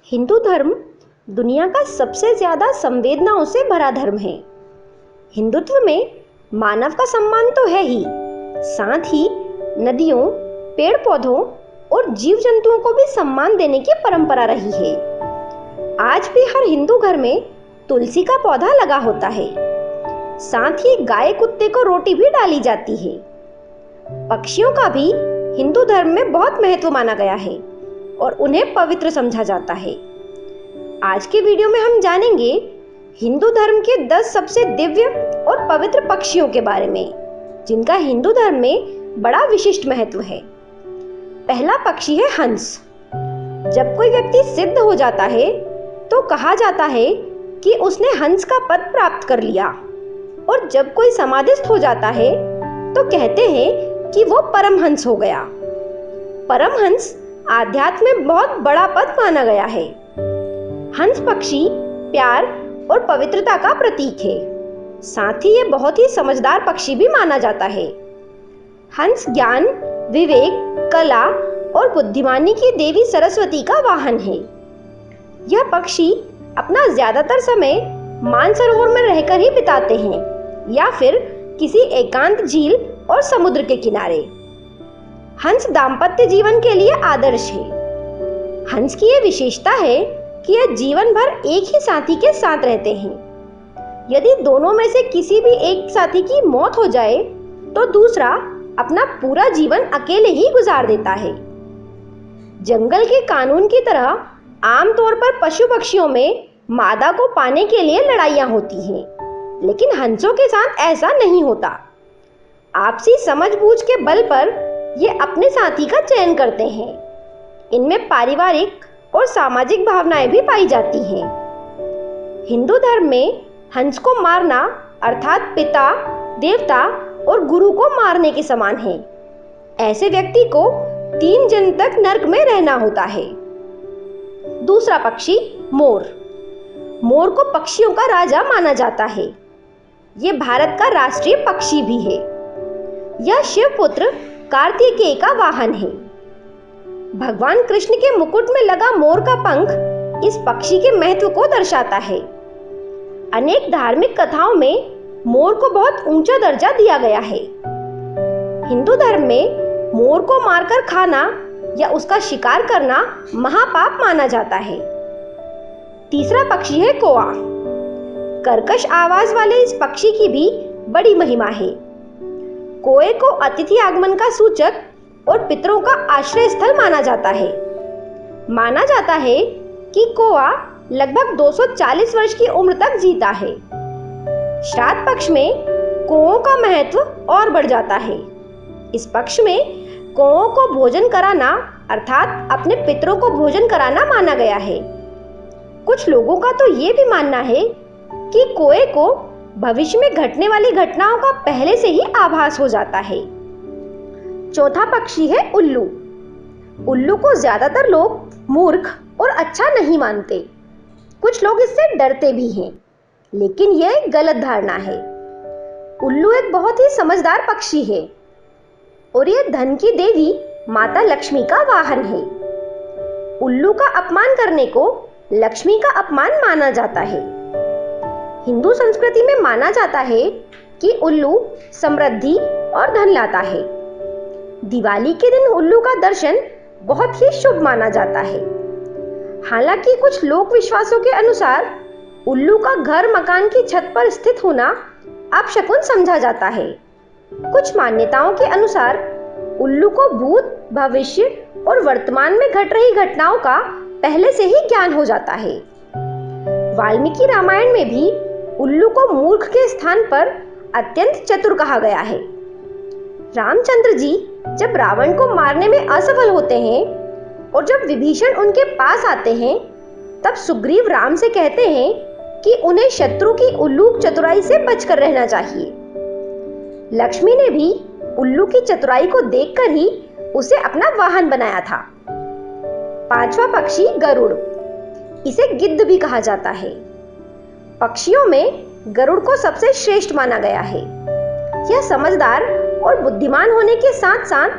हिंदू धर्म दुनिया का सबसे ज़्यादा संवेदनाओं से भरा धर्म है। हिंदुत्व में मानव का सम्मान तो है ही, साथ ही नदियों, पेड़ पौधों और जीव जंतुओं को भी सम्मान देने की परंपरा रही है। आज भी हर हिंदू घर में तुलसी का पौधा लगा होता है। साथ ही गाय कुत्ते को रोटी भी डाली जाती है। पक्षियों का भी हिंदू धर्म में बहुत महत्व माना गया है और उन्हें पवित्र समझा जाता है। आज के वीडियो में हम जानेंगे हिंदू धर्म के 10 सबसे दिव्य और पवित्र पक्षियों के बारे में, जिनका हिंदू धर्म में बड़ा विशिष्ट महत्व है। पहला पक्षी है हंस। जब कोई व्यक्ति सिद्ध हो जाता है तो कहा जाता है कि उसने हंस का पद प्राप्त कर लिया, और जब कोई समाधिस्थ हो जाता है तो कहते हैं कि वो परमहंस हो गया। परमहंस आध्यात्म में बहुत बड़ा पद माना गया है। हंस पक्षी प्यार और पवित्रता का प्रतीक है। साथ ही ये बहुत ही समझदार पक्षी भी माना जाता है। हंस ज्ञान, विवेक, कला और बुद्धिमानी की देवी सरस्वती का वाहन है। यह पक्षी अपना ज्यादातर समय मानसरोवर में रहकर ही बिताते हैं या फिर किसी एकांत झील और समुद्र के किनारे। हंस दाम्पत्य जीवन के लिए आदर्श है। हंस की यह विशेषता है कि यह जीवन भर एक ही साथी के साथ रहते हैं। यदि दोनों में से किसी भी एक साथी की मौत हो जाए तो दूसरा अपना पूरा जीवन अकेले ही गुजार देता है। जंगल के कानून की तरह आमतौर पर पशु पक्षियों में मादा को पाने के लिए लड़ाइयां होती हैं, लेकिन हंसों के साथ ऐसा नहीं होता। आपसी समझबूझ के बल पर ये अपने साथी का चयन करते हैं। इनमें पारिवारिक और सामाजिक भावनाएं भी पाई जाती हैं। हिंदू धर्म में हंस को मारना अर्थात पिता, देवता और गुरु को मारने के समान है। ऐसे व्यक्ति को 3 जन्म तक नरक में रहना होता है। दूसरा पक्षी मोर। मोर को पक्षियों का राजा माना जाता है। ये भारत का राष्ट्रीय पक्षी भी है। यह शिवपुत्र कार्तिकेय का वाहन है। भगवान कृष्ण के मुकुट में लगा मोर का पंख इस पक्षी के महत्व को दर्शाता है। अनेक धार्मिक कथाओं में मोर को बहुत ऊंचा दर्जा दिया गया है। हिंदू धर्म में मोर को मारकर खाना या उसका शिकार करना महापाप माना जाता है। तीसरा पक्षी है कौआ। कर्कश आवाज वाले इस पक्षी की भी बड़ी महिमा है। कौए को अतिथि आगमन का सूचक और पितरों का आश्रय स्थल माना जाता है। माना जाता है कि कौआ लगभग 240 वर्ष की उम्र तक जीता है। श्राद्ध पक्ष में कौओं का महत्व और बढ़ जाता है। इस पक्ष में कौओं को भोजन कराना अर्थात अपने पितरों को भोजन कराना माना गया है। कुछ लोगों का तो ये भी मानना है कि कौए को भविष्य में घटने वाली घटनाओं का पहले से ही आभास हो जाता है। चौथा पक्षी है उल्लू। उल्लू को ज्यादातर लोग मूर्ख और अच्छा नहीं मानते। कुछ लोग इससे डरते भी हैं, लेकिन यह एक गलत धारणा है। उल्लू एक बहुत ही समझदार पक्षी है और यह धन की देवी माता लक्ष्मी का वाहन है। उल्लू का अपमान करने को लक्ष्मी का अपमान माना जाता है। हिंदू संस्कृति में माना जाता है कि उल्लू समृद्धि और धन लाता है। दिवाली के दिन उल्लू का दर्शन बहुत ही शुभ माना जाता है। हालांकि कुछ लोक विश्वासों के अनुसार उल्लू का घर मकान की छत पर स्थित होना अपशकुन समझा जाता है। कुछ मान्यताओं के अनुसार उल्लू को भूत, भविष्य और वर्तमान में घट रही घटनाओं का पहले से ही ज्ञान हो जाता है। वाल्मीकि रामायण में भी उल्लू को मूर्ख के स्थान पर अत्यंत चतुर कहा गया है। रामचंद्र जी जब रावण को मारने में असफल होते हैं और जब विभीषण उनके पास आते हैं, तब सुग्रीव राम से कहते हैं कि उन्हें शत्रु की उल्लूक चतुराई से बचकर रहना चाहिए। लक्ष्मी ने भी उल्लू की चतुराई को देखकर ही उसे अपना वाहन बनाया था। पांचवा पक्षी गरुड़। इसे गिद्ध भी कहा जाता है। पक्षियों में गरुड़ को सबसे श्रेष्ठ माना गया है। यह समझदार और बुद्धिमान होने के साथ साथ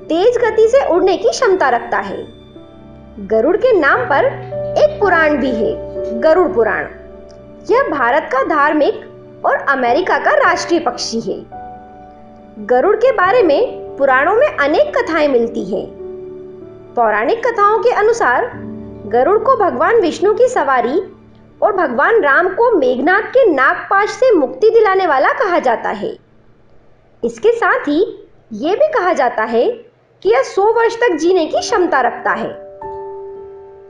तेज गति से उड़ने की क्षमता रखता है। गरुड़ के नाम पर एक पुराण भी है, गरुड़ पुराण। यह भारत का धार्मिक और अमेरिका का राष्ट्रीय पक्षी है। गरुड़ के बारे में पुराणों में अनेक कथाएं मिलती हैं। पौराणिक कथाओं के अनुसार गरुड़ को भगवान विष्णु की सवारी और भगवान राम को मेघनाद के नागपाश से मुक्ति दिलाने वाला कहा जाता है। इसके साथ ही ये भी कहा जाता है कि यह 100 वर्ष तक जीने की क्षमता रखता है।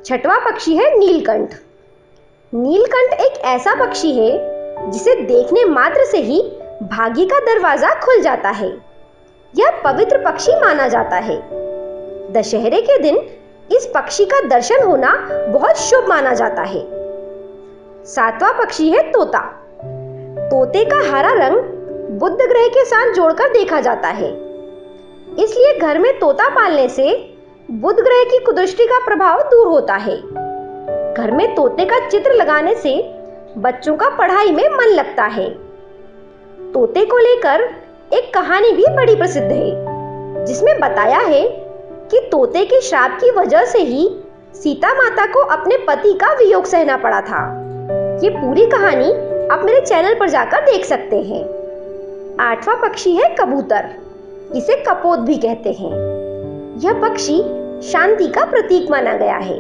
छठवां पक्षी है नीलकंठ। नीलकंठ एक ऐसा पक्षी है जिसे देखने मात्र से ही भाग्य का दरवाजा खुल जाता है। यह पवित्र पक्षी माना जाता है। दशहरे के दिन इस पक्षी का दर्शन होना बहुत शुभ माना जाता है। सातवां पक्षी है तोता। तोते का हरा रंग बुध ग्रह के साथ जोड़कर देखा जाता है, इसलिए घर में तोता पालने से बुध ग्रह की कुदृष्टि का प्रभाव दूर होता है। घर में तोते का चित्र लगाने से बच्चों का पढ़ाई में मन लगता है। तोते को लेकर एक कहानी भी बड़ी प्रसिद्ध है, जिसमें बताया है कि तोते के श्राप की वजह से ही सीता माता को अपने पति का वियोग सहना पड़ा था। ये पूरी कहानी आप मेरे चैनल पर जाकर देख सकते हैं। आठवां पक्षी है कबूतर। इसे कपोत भी कहते हैं। यह पक्षी शांति का प्रतीक माना गया है।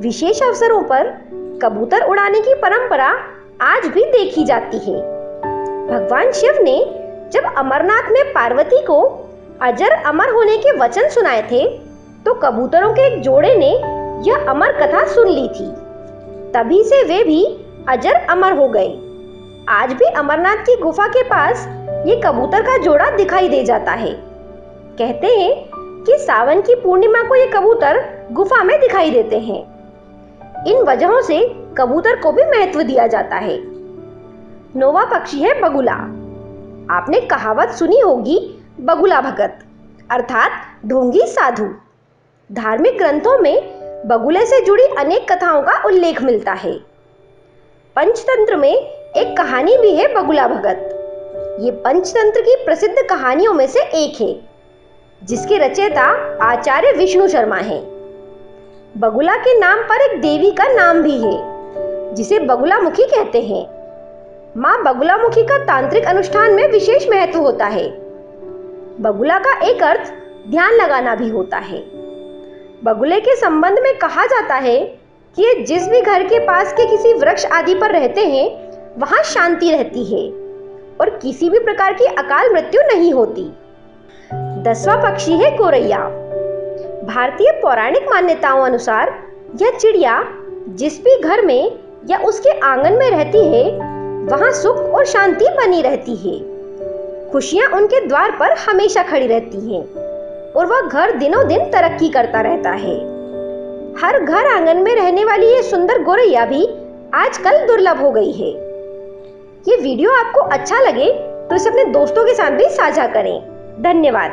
विशेष अवसरों पर कबूतर उड़ाने की परंपरा आज भी देखी जाती है। भगवान शिव ने जब अमरनाथ में पार्वती को अजर अमर होने के वचन सुनाए थे, तो कबूतरों के एक जोड़े ने यह अमर कथा सुन ली थी। तभी से वे भी अजर अमर हो गए। आज भी अमरनाथ की गुफा के पास ये कबूतर का जोड़ा दिखाई दे जाता है। कहते हैं कि सावन की पूर्णिमा को ये कबूतर गुफा में दिखाई देते हैं। इन वजहों से कबूतर को भी महत्व दिया जाता है। नौवां पक्षी है बगुला। आपने कहावत सुनी होगी, बगुला भगत अर्थात ढोंगी साधु। धार्मिक ग्रंथों में बगुले से जुड़ी अनेक कथाओं का उल्लेख मिलता है। पंचतंत्र में एक कहानी भी है बगुला भगत। ये पंचतंत्र की प्रसिद्ध कहानियों में से एक है, जिसके रचयिता आचार्य विष्णु शर्मा हैं। बगुला के नाम पर एक देवी का नाम भी है, जिसे बगुलामुखी कहते हैं। माँ बगुलामुखी का तांत्रिक अनुष्ठान में विशेष महत्व होता है। बगुला का एक अर्थ ध्यान लगाना भी होता है। बगुले के संबंध में कहा जाता है कि ये जिस भी घर के पास के किसी वृक्ष आदि पर रहते हैं, वहां शांति रहती है और किसी भी प्रकार की अकाल मृत्यु नहीं होती। 10वां पक्षी है गोरैया। भारतीय पौराणिक मान्यताओं अनुसार यह चिड़िया जिस भी घर में या उसके आंगन में रहती है, वहां सुख और शांति बनी रहती है। खुशियां उनके द्वार पर हमेशा खड़ी रहती हैं और वह घर दिनों दिन तरक्की करता रहता है। हर घर आंगन में रहने वाली ये सुंदर गोरैया भी आजकल दुर्लभ हो गई है। ये वीडियो आपको अच्छा लगे तो इसे अपने दोस्तों के साथ भी साझा करें। धन्यवाद।